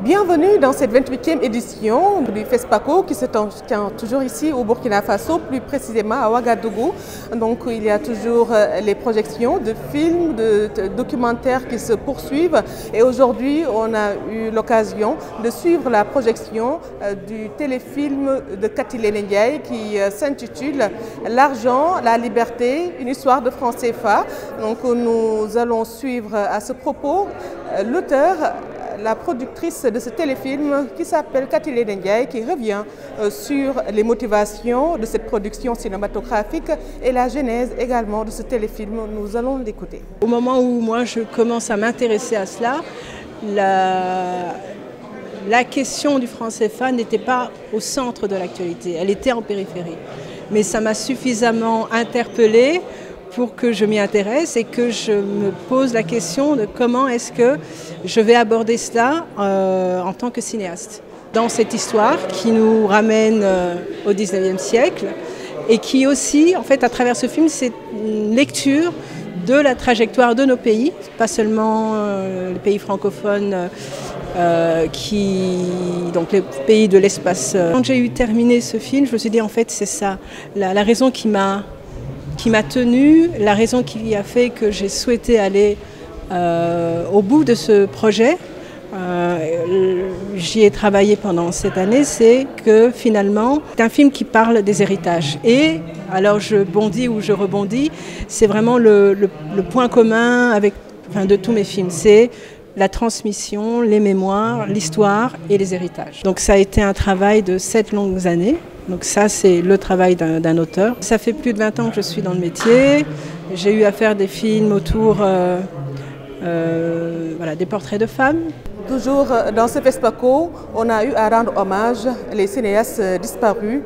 Bienvenue dans cette 28e édition du FESPACO qui se tient toujours ici au Burkina Faso, plus précisément à Ouagadougou. Donc il y a toujours les projections de films, de documentaires qui se poursuivent. Et aujourd'hui, on a eu l'occasion de suivre la projection du téléfilm de Katilé Ndiaye qui s'intitule L'argent, la liberté, une histoire de francs CFA. Donc nous allons suivre à ce propos l'auteur, la productrice de ce téléfilm qui s'appelle Katilé Ndiaye, qui revient sur les motivations de cette production cinématographique et la genèse également de ce téléfilm. Nous allons l'écouter. Au moment où moi je commence à m'intéresser à cela, la question du franc CFA n'était pas au centre de l'actualité, elle était en périphérie. Mais ça m'a suffisamment interpellée pour que je m'y intéresse et que je me pose la question de comment est-ce que je vais aborder cela en tant que cinéaste. Dans cette histoire qui nous ramène au 19e siècle et qui aussi, en fait, à travers ce film, c'est une lecture de la trajectoire de nos pays, pas seulement les pays francophones, donc les pays de l'espace. Quand j'ai eu terminé ce film, je me suis dit en fait c'est ça, la raison qui m'a tenue, la raison qui a fait que j'ai souhaité aller au bout de ce projet. J'y ai travaillé pendant cette année, c'est que finalement, c'est un film qui parle des héritages. Et alors je bondis ou je rebondis, c'est vraiment le point commun de tous mes films. C'est la transmission, les mémoires, l'histoire et les héritages. Donc ça a été un travail de 7 longues années. Donc ça, c'est le travail d'un auteur. Ça fait plus de 20 ans que je suis dans le métier. J'ai eu à faire des films autour des portraits de femmes. Toujours dans ce FESPACO, on a eu à rendre hommage les cinéastes disparus.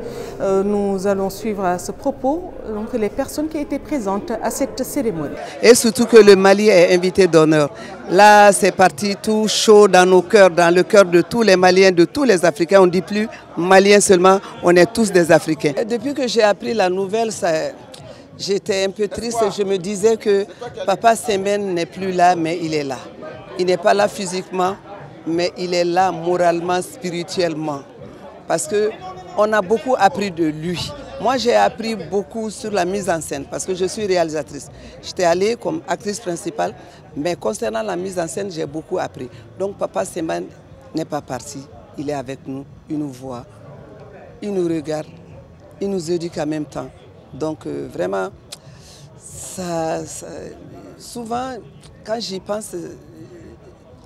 Nous allons suivre à ce propos donc, les personnes qui étaient présentes à cette cérémonie. Et surtout que le Mali est invité d'honneur. Là, c'est parti tout chaud dans nos cœurs, dans le cœur de tous les Maliens, de tous les Africains. On ne dit plus Maliens seulement, on est tous des Africains. Et depuis que j'ai appris la nouvelle, j'étais un peu triste et je me disais que Papa Sembène n'est plus là, mais il est là. Il n'est pas là physiquement, mais il est là moralement, spirituellement. Parce qu'on a beaucoup appris de lui. Moi, j'ai appris beaucoup sur la mise en scène parce que je suis réalisatrice. J'étais allée comme actrice principale, mais concernant la mise en scène, j'ai beaucoup appris. Donc, Papa Sembène n'est pas parti. Il est avec nous, il nous voit, il nous regarde, il nous éduque en même temps. Donc, vraiment, souvent, quand j'y pense,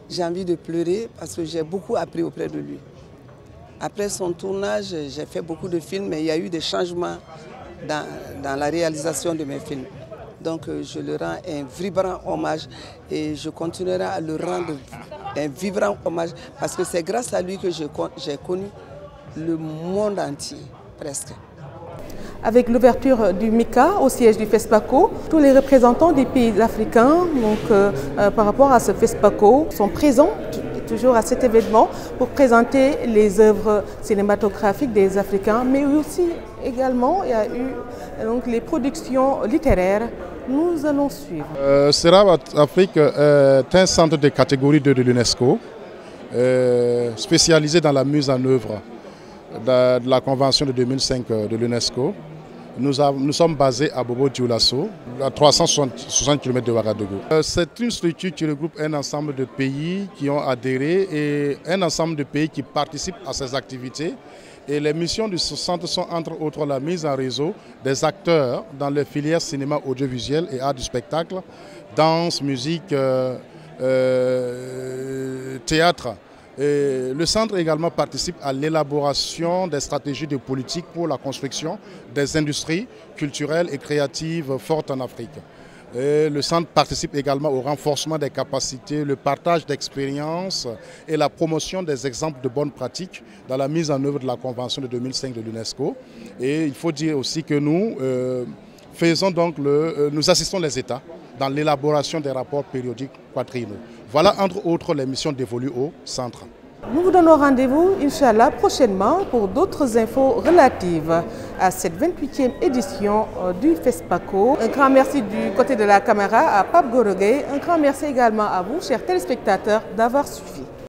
j'ai envie de pleurer parce que j'ai beaucoup appris auprès de lui. Après son tournage, j'ai fait beaucoup de films, mais il y a eu des changements dans la réalisation de mes films. Donc je le rends un vibrant hommage et je continuerai à le rendre un vibrant hommage parce que c'est grâce à lui que j'ai connu le monde entier, presque. Avec l'ouverture du MICA au siège du FESPACO, tous les représentants des pays africains par rapport à ce FESPACO sont présents toujours à cet événement pour présenter les œuvres cinématographiques des Africains, mais aussi également il y a eu les productions littéraires. Nous allons suivre. CERAB Afrique est un centre de catégorie 2 de l'UNESCO spécialisé dans la mise en œuvre de la Convention de 2005 de l'UNESCO. Nous sommes basés à Bobo-Dioulasso, à 360 km de Ouagadougou. C'est une structure qui regroupe un ensemble de pays qui ont adhéré et un ensemble de pays qui participent à ces activités. Et les missions de ce centre sont entre autres la mise en réseau des acteurs dans les filières cinéma audiovisuel et art du spectacle, danse, musique, théâtre. Et le centre également participe à l'élaboration des stratégies de politique pour la construction des industries culturelles et créatives fortes en Afrique. Et le centre participe également au renforcement des capacités, le partage d'expériences et la promotion des exemples de bonnes pratiques dans la mise en œuvre de la Convention de 2005 de l'UNESCO. Et il faut dire aussi que nous nous assistons les États dans l'élaboration des rapports périodiques quadriennaux. Voilà entre autres les missions dévolues au centre. Nous vous donnons rendez-vous, Inch'Allah, prochainement pour d'autres infos relatives à cette 28e édition du FESPACO. Un grand merci du côté de la caméra à Pape Gorogué. Un grand merci également à vous, chers téléspectateurs, d'avoir suivi.